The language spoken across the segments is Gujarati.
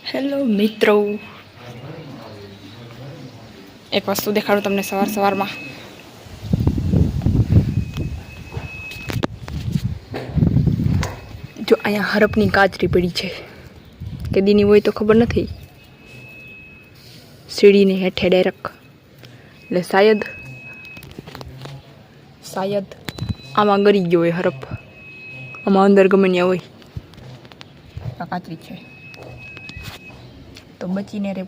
હેલો મિત્રો, એક વસ્તુ દેખાડું તમને સવારમાં. જો અહીંયા હરપની કાચરી પડી છે, કેદીની હોય તો ખબર નથી. સીડીને હેઠે ડાયરેક્ટ, એટલે શાયદ આમાં ગરી ગયો હોય હરપ. આમાં અંદર ગમે ત્યાં હોય. આ કાચરી છે તો બચીને રે.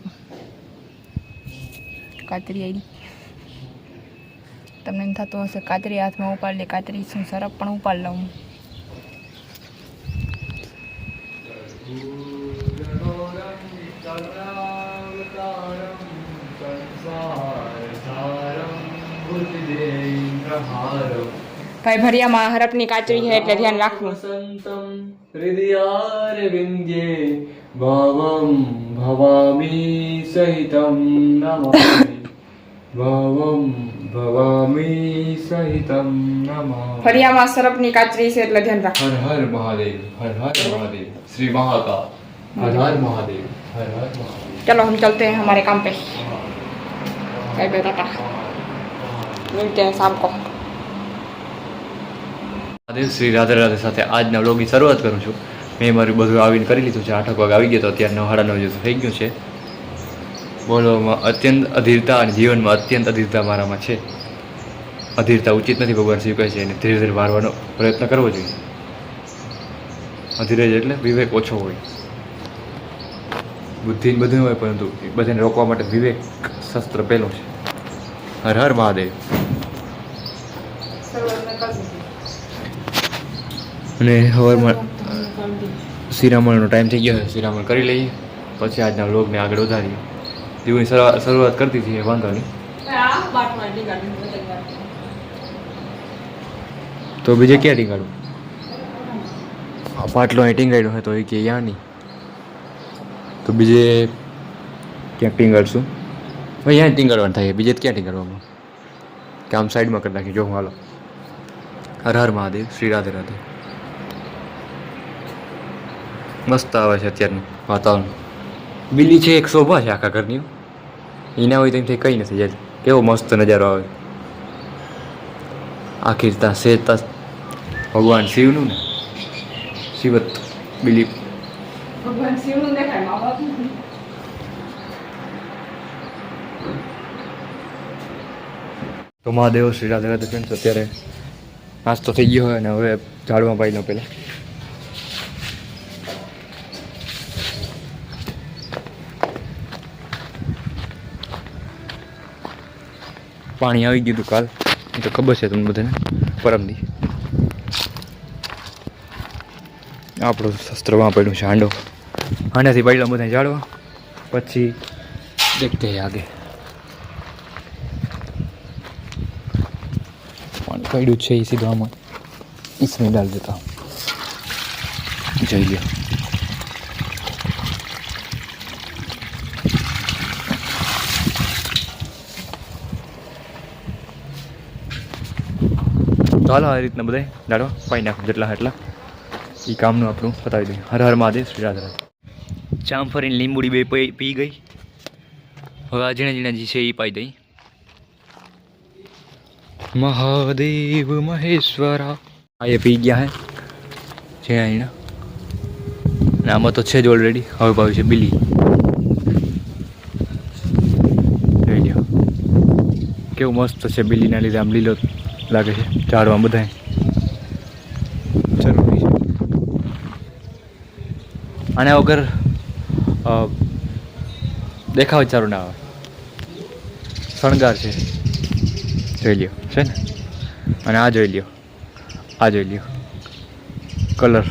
કાતરી આવી તમને એમ થતું હશે કાતરી હાથમાં ઉપાડ લે, કાતરી શું સરપ પણ ઉપાડ લઉં. ભાઈ ભરિયામાં હરપની કાચરી છે એટલે ધ્યાન રાખવું. ભાવમ ભવામી સહિતમ નમામિ ભાવમ ભવામી સહિતમ નમામિ. ફરિયામાં સરપની કાચરી છે એટલે ધ્યાન રાખવું. હર હર મહાદેવ, હર હર મહાદેવ. श्री महाकाल, हर हर महादेव, हर हर महादेव. चलो हम चलते हैं हमारे काम पे. बाय बाय टाटा, मिलते हैं शाम को. મહાદેવ શ્રી રાધે રાધે સાથે આજના વ્લોગની શરૂઆત કરું છું. મેં મારું બધું આવીને કરી લીધું છે. 8 વાગે આવી ગયો તો અત્યારે 9:30 જેવું થઈ ગયું છે. બોલવામાં અત્યંત અધીરતા અને જીવનમાં અત્યંત અધીરતા મારામાં છે. અધીરતા ઉચિત નથી, ભગવાન શ્રી કહે છે, એને ધીરે ધીરે વારવાનો પ્રયત્ન કરવો જોઈએ. અધીરજ એટલે વિવેક ઓછો હોય. બુદ્ધિ બધું હોય પરંતુ બધાને રોકવા માટે વિવેક શસ્ત્ર પહેલું છે. હર હર મહાદેવ. અને સવારમાં શિરામણનો ટાઈમ થઈ ગયો છે. શિરામણ કરી લઈએ પછી આજના વ્લોગને આગળ વધારીએ. દિવસની શરૂઆત કરતી હતી, વાંધો નહીં. તો બીજે ક્યાં ટીંગાડું? પાટલો અહીં ટીંગાડ્યો હોય તો એ કે યા નહીં, તો બીજે ક્યાંક ટીંગાડશું. ભાઈ અહીંયા ટીંગાડવાનું થાય, બીજે ક્યાં ટીંગાડવામાં? કે આમ સાઈડમાં કરી નાખી. જો હું હાલો. હર હર મહાદેવ, શ્રી રાધે રાધે. મસ્ત આવે છે અત્યારનું વાતાવરણ. બિલ્લી છે એક શોભા છે આખા ઘરની. એના હોય તો એમ કંઈ નથી જાય. કેવો મસ્ત નજારો આવે. આખી ત્યાં શેતા ભગવાન શિવનું ને શિવત બિલી ભગવાન શિવનું દેખાય. તો મહાદેવ શ્રી રાધે રાધે ફ્રેન્ડ્સ. અત્યારે નાસ્તો થઈ ગયો હોય અને હવે ઝાડમાં પાઈ લો પહેલાં. પાણી આવી ગયું હતું કાલ, એ તો ખબર છે તમને બધાને. પરમદી આપણું શસ્ત્રમાં પડ્યું છે હાંડો. હાંડાથી પડ્યા બધા ઝાડવા, પછી દેખતે આગે. પાણી પડ્યું છે એ સીધું આમાં इसमें डाल देता हूँ. જોઈ લો. તો હાલો આ રીતના બધા દાડવા પાઈ નાખો જેટલા એટલા. એ કામનું આપણું પતાવી દઈએ. હર હર મહાદેવ, શ્રી રાધે રાધે. જામફળીની લીંબુડી બે પી ગઈ. હવે આ ઝીણા ઝીણા જે છે એ પાઈ દઈ. મહાદેવ મહેશ્વરા. આ એ પી ગયા હે ઝીણા ઝીણા. અને આમાં તો છે જ ઓલરેડી. હવે પાવી છે બિલી. જોઈ લો કેવું મસ્ત છે. બિલીના લીધે આમ લીલો લાગે છે ઝાડમાં બધાય. જરૂરી છે આના વગર દેખાવ સારું ના આવે. શણગાર છે. જોઈ લ્યો છે ને. અને આ જોઈ લ્યો, આ જોઈ લ્યો કલર.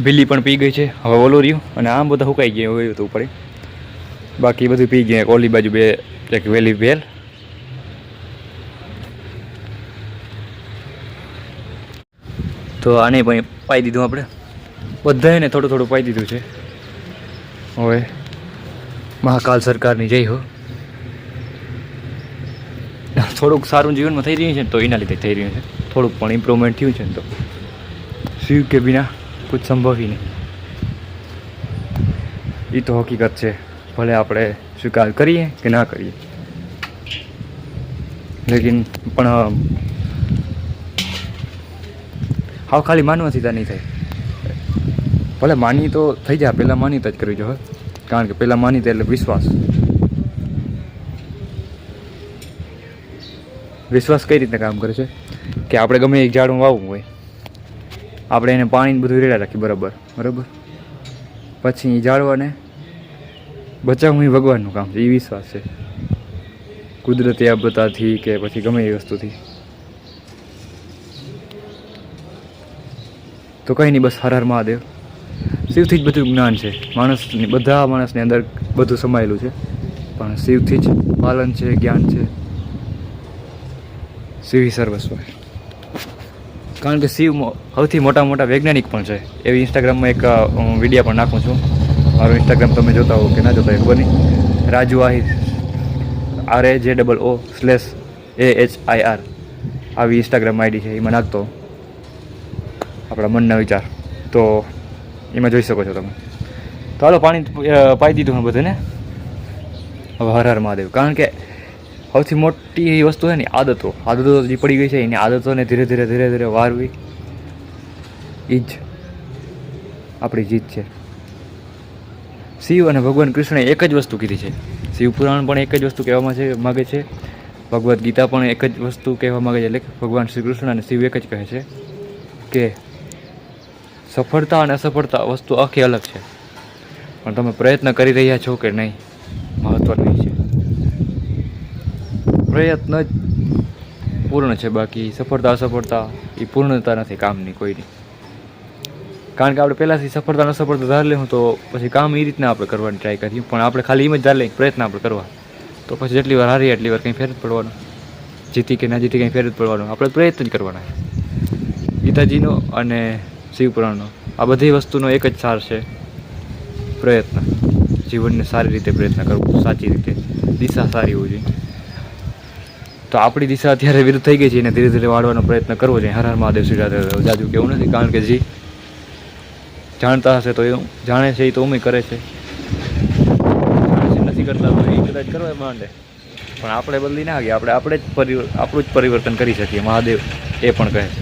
બિલ્લી પણ પી ગઈ છે. હવે ઓલો રહ્યું અને આમ બધા સુકાઈ ગયા હોય તો ઉપર. બાકી બધું પી ગયા. ઓલી બાજુ બે એક વેલી વેલ. તો આને પણ પાઈ દીધું આપણે બધાને. થોડું થોડું પાઈ દીધું છે. હવે મહાકાલ સરકારની જય હો. થોડુંક સારું જીવનમાં થઈ રહ્યું છે તો એના લીધે થઈ રહ્યું છે. થોડુંક પણ ઇમ્પ્રુવમેન્ટ થયું છે ને તો शिव के बिना कुछ संभव ही नहीं। ये तो हकीकत છે, ભલે આપણે સ્વીકાર કરીએ કે ના કરીએ, લેકિન પણ હાવ ખાલી માનવાથી ત્યાં નહીં થાય. ભલે માની તો થઈ જાય, પહેલાં માન્યતા જ કરવી જોઈએ, કારણ કે પહેલાં માન્યતા એટલે વિશ્વાસ. વિશ્વાસ કઈ રીતે કામ કરે છે કે આપણે ગમે એક ઝાડું વાવવું હોય, આપણે એને પાણી બધું રેડા રાખીએ બરાબર, પછી એ ઝાડવાને બચાવવું એ ભગવાનનું કામ છે. એ વિશ્વાસ છે, કુદરતી આપદાથી કે પછી ગમે એ વસ્તુથી. તો કંઈ નહીં, બસ હર હર મહાદેવ. શિવથી જ બધું જ્ઞાન છે, માણસની બધા માણસની અંદર બધું સમાયેલું છે, પણ શિવથી જ પાલન છે, જ્ઞાન છે. શિવ સર્વસ્વ. કારણ કે શિવ સૌથી મોટા વૈજ્ઞાનિક પણ છે. એવી ઇન્સ્ટાગ્રામમાં એક વિડીયો પણ નાખું છું. મારું ઇન્સ્ટાગ્રામ તમે જોતા હો કે ના જોતા હોય ખબર નહીં, રાજુ આહિર RAJOO/AHIR આવી ઇન્સ્ટાગ્રામ આઈડી છે. એમાં નાખતો આપણા મનના વિચાર, તો એમાં જોઈ શકો છો તમે. તો હાલો, પાણી પાઈ દીધું બધાને. હવે હર હર મહાદેવ. કારણ કે સૌથી મોટી વસ્તુ છે ને આદતો જે પડી ગઈ છે, એની આદતોને ધીરે ધીરે વારવી એ જ આપણી જીત છે. શિવ અને ભગવાન કૃષ્ણએ એક જ વસ્તુ કીધી છે. શિવ પુરાણ પણ એક જ વસ્તુ કહેવામાં માગે છે, ભગવદ્ ગીતા પણ એક જ વસ્તુ કહેવા માગે છે. એટલે ભગવાન શ્રી કૃષ્ણ અને શિવ એક જ કહે છે કે સફળતા અને અસફળતા વસ્તુ આખી અલગ છે, પણ તમે પ્રયત્ન કરી રહ્યા છો કે નહીં, મહત્વનું છે. પ્રયત્ન જ પૂર્ણ છે, બાકી સફળતા અસફળતા એ પૂર્ણતા નથી કામની કોઈની. કારણ કે આપણે પહેલાંથી સફળતા અસફળતા ધાર લેવું તો પછી કામ એ રીતના આપણે કરવાની ટ્રાય કરીએ, પણ આપણે ખાલી એમ જ ધાર લઈએ પ્રયત્ન આપણે કરવા, તો પછી જેટલી વાર હારીએ એટલી વાર કંઈ ફેર જ પડવાનું, જીતી કે ના જીતી કંઈ ફેર જ પડવાનું. આપણે પ્રયત્ન જ કરવાના. ગીતાજીનો અને શિવપુરાણનો આ બધી વસ્તુનો એક જ સાર છે, પ્રયત્ન. જીવનને સારી રીતે પ્રયત્ન કરવો, સાચી રીતે, દિશા સારી હોવી જોઈએ. તો આપણી દિશા અત્યારે વિરુદ્ધ થઈ ગઈ છે, એને ધીરે ધીરે વાળવાનો પ્રયત્ન કરવો જોઈએ. હર હર મહાદેવ, શ્રી રાધે. જાજુ કેવું નથી, કારણ કે જે જાણતા હશે તો એ જાણે છે, એ તો ઉમી કરે છે, નથી કરતા તો એ કદાચ કરવા માંડે, પણ આપણે બદલી ના આવીએ. આપણે આપણું જ પરિવર્તન કરી શકીએ. મહાદેવ એ પણ કહે છે.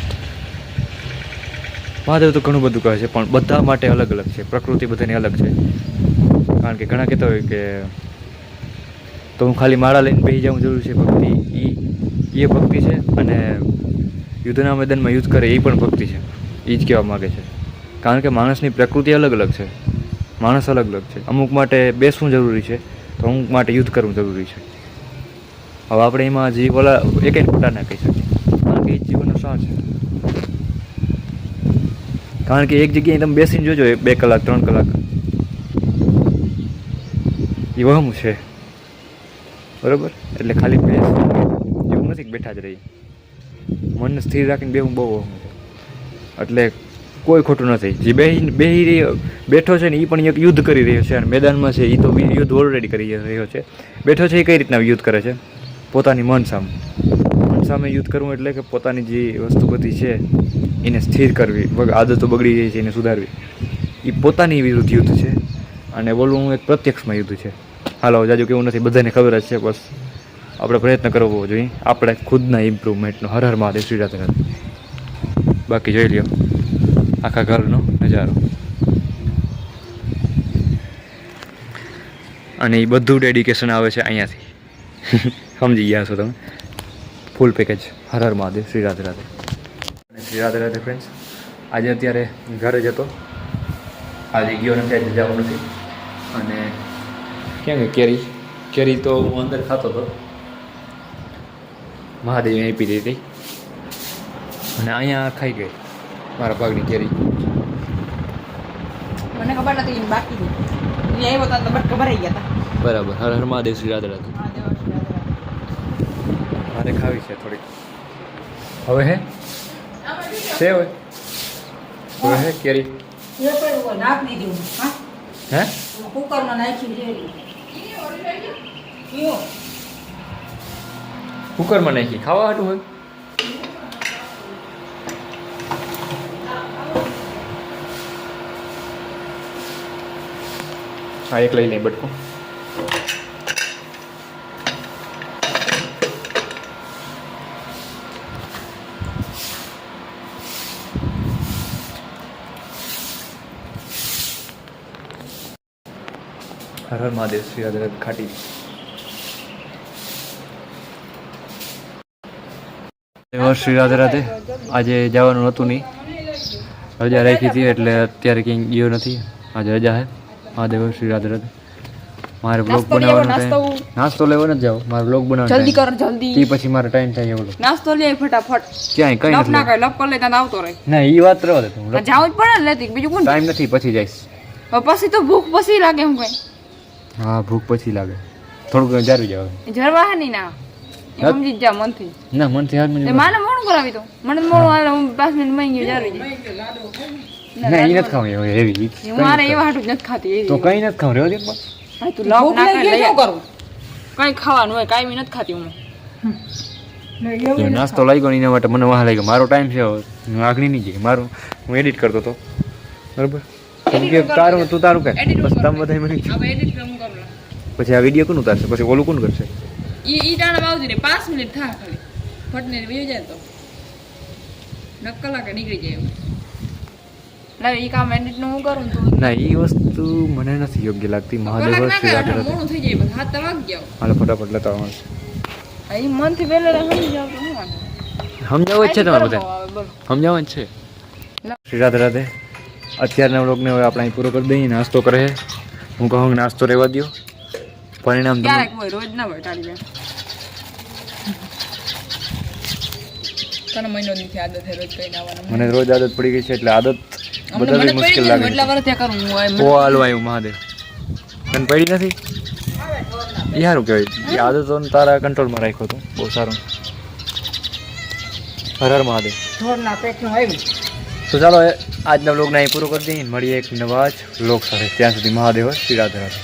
મહાદેવ તો ઘણું બધું કહે છે, પણ બધા માટે અલગ અલગ છે. પ્રકૃતિ બધાની અલગ છે. કારણ કે ઘણા કહેતા હોય કે તો હું ખાલી માળા લઈને બેસી જાઉં જરૂર છે. ભક્તિ એ ભક્તિ છે, અને યુદ્ધના મેદાનમાં યુદ્ધ કરે એ પણ ભક્તિ છે. એ જ કહેવા માગે છે. કારણ કે માણસની પ્રકૃતિ અલગ અલગ છે, માણસ અલગ અલગ છે. અમુક માટે બેસવું જરૂરી છે, તો અમુક માટે યુદ્ધ કરવું જરૂરી છે. હવે આપણે એમાં જીવ ઓલા એક ખોટા ના કહી શકીએ, કારણ કે એ જીવનનો સાર છે. કારણ કે એક જગ્યાએ તમે બેસીને જોજો 2 કલાક 3 કલાક, એ વહમ છે, બરાબર. એટલે ખાલી બેસ એવું નથી કે બેઠા જ રહીએ. મનને સ્થિર રાખીને બેવું બહુ વહમ છે. એટલે કોઈ ખોટું નથી. જે બેઠો છે ને એ પણ એક યુદ્ધ કરી રહ્યો છે, અને મેદાનમાં છે એ તો યુદ્ધ ઓલરેડી કરી રહ્યો છે. બેઠો છે એ કઈ રીતના યુદ્ધ કરે છે? પોતાની મન સામે યુદ્ધ કરવું, એટલે કે પોતાની જે વસ્તુ બધી છે એને સ્થિર કરવી, આદતો બગડી રહી છે એને સુધારવી. એ પોતાની વિરુદ્ધ યુદ્ધ છે, અને બોલવું એક પ્રત્યક્ષમાં યુદ્ધ છે. હાલો, જાજુ કેવું નથી, બધાને ખબર જ છે. બસ આપણે પ્રયત્ન કરવો જોઈએ, આપણે ખુદના ઇમ્પ્રુવમેન્ટનો. હર હર મહાદેવ, શ્રી રાધે. બાકી જોઈ લ્યો આખા ઘરનો નજારો, અને એ બધું ડેડિકેશન આવે છે અહીંયાથી. સમજી ગયા છો તમે? Full package. હર હર મહાદેવ, શ્રી રાધે રાધે. અને શ્રી રાધે રાધે ફ્રેન્ડ્સ. આજે અત્યારે ઘરે જ હતો, આજે ગયો નથી, આજે જવાનું નથી. અને ક્યાં ગઈ કેરી તો હું અંદર ખાતો હતો, મહાદેવ આપી દીધી, અને અહીંયા ખાઈ ગઈ મારા ભાગની કેરી. મને ખબર નથી, બાકી આવ્યો તો બટ ભરાઈ ગયા હતા. બરાબર. હર હર મહાદેવ, શ્રી રાધે રાધે. મારે ખાવી છે થોડીક. હવે હે છે હવે હે કેરી હે કુકરમાં નાખી ખાવા હાટું હોય. હા એક લઈ લઈ બટકો. હર હર મહાદેવ. શ્રી રાધે રાધે ખાટી. શ્રી રાધે રાધે. આજે જવાનું હતું નહીં, રજા રાખી હતી એટલે અત્યારે ક્યાંય ગયો નથી. આજે રજા હે. મહાદેવ. શ્રી રાધે રાધે. મારે બ્લોગ બનાવવાનો ટાઈમ, નાસ્તો લેવો નથી જાવ, મારે બ્લોગ બનાવવાનો જલ્દી કર જલ્દી. તી પછી મારો ટાઈમ થાય એવડો. નાસ્તો લે ફટાફટ. ક્યાંય કઈ લપ ના નથી. કર લપ કર લે તને આવતો રહે. ના ઈ વાત રહો દે તું. જાવું જ પડે ને લેતી બીજું કોણ. ટાઈમ નથી, પછી જઈશ. પછી તો ભૂખ પછી લાગે હું કઈ. હા ભૂખ પછી લાગે, થોડુંક જારવી જાવ. જરવા હે ની ના સમજી જા મનથી. ના મનથી હાર મને. તે માને મોણું કરાવી તો મને મોણું હાલે હું 5 મિનિટ માં ગયો જારવી જાય. ના ઈ નથી ખાવ એવી. હું મારે એવા હાટું જ નથી ખાતી એવી. તો કઈ નથી ખાવ રેવા દે. હા તું લપ ના કર લે કરું. કઈ ખાવાનું હોય કાઈ નથી ખાતી હું. નાસ્તો લાગ્યો ને એના માટે મને વાહ લાગ્યો. મારો ટાઈમ છે હવે, હું આગળ નહીં જઈ. મારું હું એડિટ કરતો હતો બરાબર. કેમ કે તારું તું તારું કર બસ. તમે બધા મને હવે એડિટ હું કરું. પછી આ વિડીયો કોણ ઉતારશે, પછી ઓલું કોણ કરશે? ઈ ટાણા આવતી રે 5 મિનિટ થા ખાલી ફટને વયો જાય તો નક કલાકે નીકળી જાય એમ. લાવ ઈ કામ એડિટ નું હું કરું તો ના ઈ વસ્તુ મને નથી યોગ્ય લાગતી. મહાદેવ કલાક ના શ્રી કરે રાધે રાધે. મોડું થઈ જાય બસ હાથ તો વાગી જાવ. હાલો ફટાફટ લેતા આવવાનું. ઈ મનથી વેલે સમજી જાવ તો હું વાંધો. સમજાવવું જ છે તમારે બધા, બોલો સમજાવવાનું જ છે. શ્રી રાધે રાધે. અત્યારના વ્લોગને હવે આપણે અહીં પૂરો કરી દઈએ. નાસ્તો કરે છે. હું કહું કે નાસ્તો રહેવા દો. પરિણામ તમે ક્યારેક હોય રોજ ના હોય તારી બેન. તને મહિનો દીથી આદત છે રોજ કઈ આવવાનું. મને રોજ આદત પડી ગઈ છે એટલે આદત બદલવી મુશ્કેલ લાગે એટલા વર્ષ ત્યાં કરું હું છે. ઓ હાલવા આવ્યું મહાદેવ. તને પડી નથી એ સારું કહેવાય. એ આદતોને તારા કંટ્રોલમાં રાખ્યો હતો, બહુ સારું. હર હર મહાદેવ. ઢોરના પેટનું આવ્યું. તો ચાલો આજના વ્લોગને અહીં પૂરો કરી દઈએ. મળીએ એક નવા જ વ્લોગ સાથે. ત્યાં સુધી મહાદેવ. શ્રી રાધે રાધે.